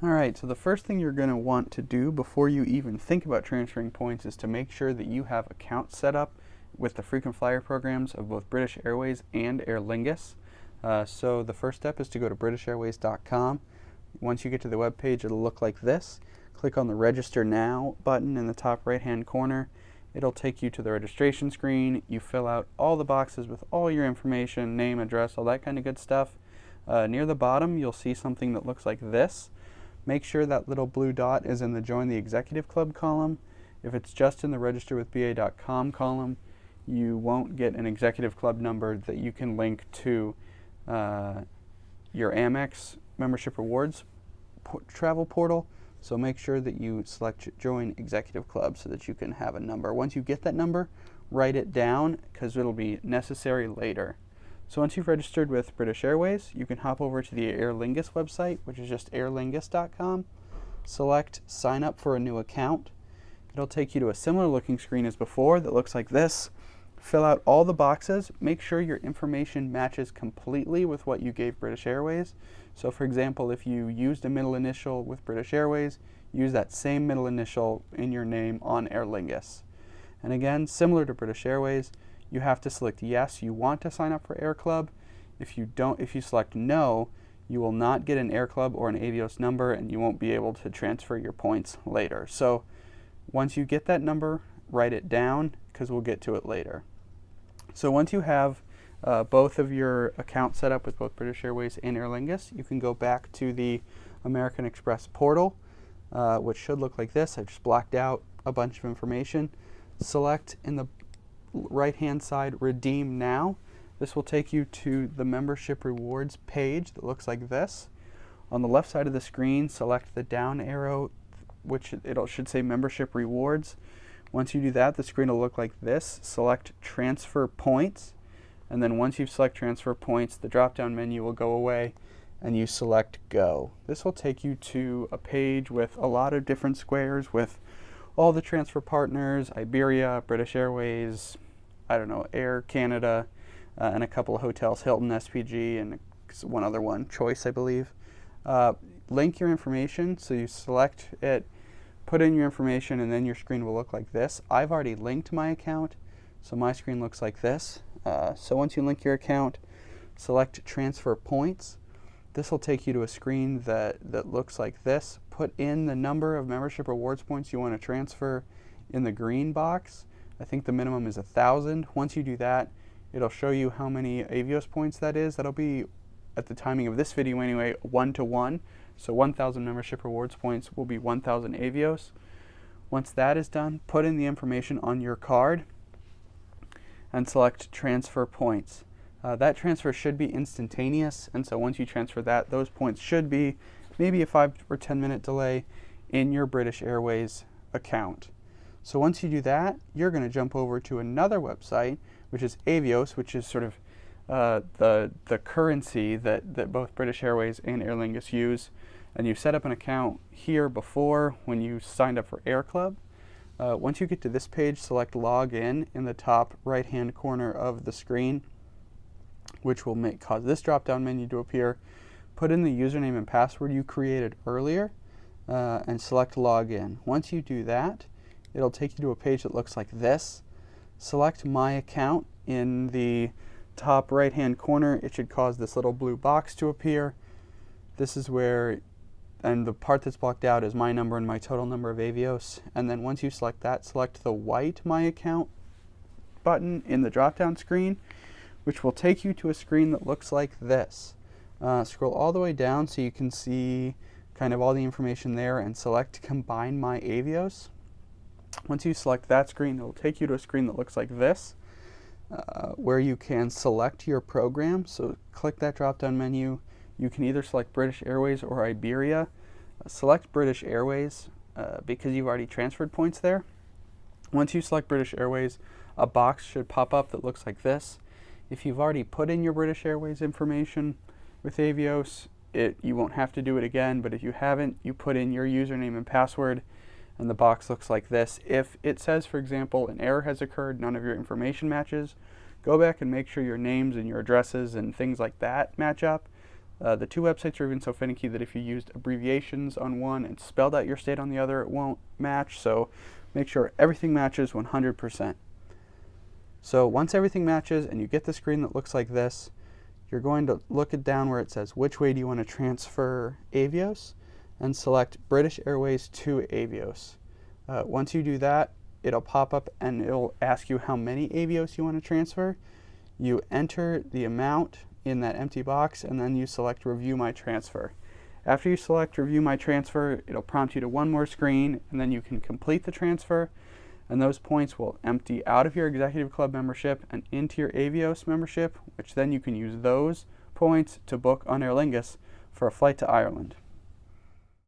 Alright, so the first thing you're going to want to do before you even think about transferring points is to make sure that you have accounts set up with the frequent flyer programs of both British Airways and Aer Lingus. So the first step is to go to britishairways.com. Once you get to the web page, it'll look like this. Click on the Register Now button in the top right hand corner. It'll take you to the registration screen. You fill out all the boxes with all your information, name, address, all that kind of good stuff. Near the bottom, you'll see something that looks like this. Make sure that little blue dot is in the Join the Executive Club column. If it's just in the Register with BA.com column, you won't get an Executive Club number that you can link to your AMEX membership rewards travel portal. So make sure that you select Join Executive Club so that you can have a number. Once you get that number, write it down because it'll be necessary later. So once you've registered with British Airways, you can hop over to the Aer Lingus website, which is just aerlingus.com. Select Sign Up for a New Account. It'll take you to a similar looking screen as before that looks like this. Fill out all the boxes. Make sure your information matches completely with what you gave British Airways. So for example, if you used a middle initial with British Airways, use that same middle initial in your name on Aer Lingus. And again, similar to British Airways, you have to select yes, you want to sign up for Air Club. If you select no, you will not get an Air Club or an Avios number and you won't be able to transfer your points later. So once you get that number, write it down because we'll get to it later. So once you have both of your accounts set up with both British Airways and Aer Lingus, you can go back to the American Express portal, which should look like this. I just blocked out a bunch of information. Select in the right hand side Redeem Now. This will take you to the membership rewards page that looks like this. On the left side of the screen, select the down arrow, which it should say Membership Rewards. Once you do that, the screen will look like this. Select Transfer Points, and then once you select Transfer Points, the drop down menu will go away and you select Go. This will take you to a page with a lot of different squares with all the transfer partners, Iberia, British Airways, I don't know, Air Canada, and a couple of hotels, Hilton, SPG, and one other one, Choice, I believe. Link your information, so you select it, put in your information, and then your screen will look like this. I've already linked my account, so my screen looks like this. So once you link your account, select Transfer Points. This will take you to a screen that looks like this. Put in the number of membership rewards points you want to transfer in the green box. I think the minimum is 1,000. Once you do that, it'll show you how many Avios points that is. That'll be, at the timing of this video anyway, 1-to-1. So 1,000 membership rewards points will be 1,000 Avios. Once that is done, put in the information on your card and select Transfer Points. That transfer should be instantaneous, and so once you transfer that, those points should be maybe a 5 or 10 minute delay in your British Airways account. So once you do that, you're going to jump over to another website, which is Avios, which is sort of the currency that both British Airways and Aer Lingus use. And you set up an account here before when you signed up for Air Club. Once you get to this page, select Log In the top right hand corner of the screen, which will cause this drop down menu to appear. Put in the username and password you created earlier and select Login. Once you do that, it'll take you to a page that looks like this. Select My Account in the top right hand corner. It should cause this little blue box to appear. This is where, and the part that's blocked out is my number and my total number of Avios. And then once you select that, select the white My Account button in the drop down screen, which will take you to a screen that looks like this. Scroll all the way down so you can see kind of all the information there and select Combine My Avios. Once you select that screen, it will take you to a screen that looks like this, where you can select your program. So click that drop down menu. You can either select British Airways or Iberia. Select British Airways because you've already transferred points there. Once you select British Airways, a box should pop up that looks like this. If you've already put in your British Airways information with Avios, you won't have to do it again, but if you haven't, you put in your username and password, and the box looks like this. If it says, for example, an error has occurred, none of your information matches, go back and make sure your names and your addresses and things like that match up. The two websites are even so finicky that if you used abbreviations on one and spelled out your state on the other, it won't match. So make sure everything matches 100%. So once everything matches and you get the screen that looks like this, you're going to look it down where it says which way do you want to transfer Avios, and select British Airways to Avios. Once you do that, it'll pop up and it'll ask you how many Avios you want to transfer. You enter the amount in that empty box and then you select Review My Transfer. After you select Review My Transfer, it'll prompt you to one more screen and then you can complete the transfer, and those points will empty out of your Executive Club membership and into your Avios membership, which then you can use those points to book on Aer Lingus for a flight to Ireland.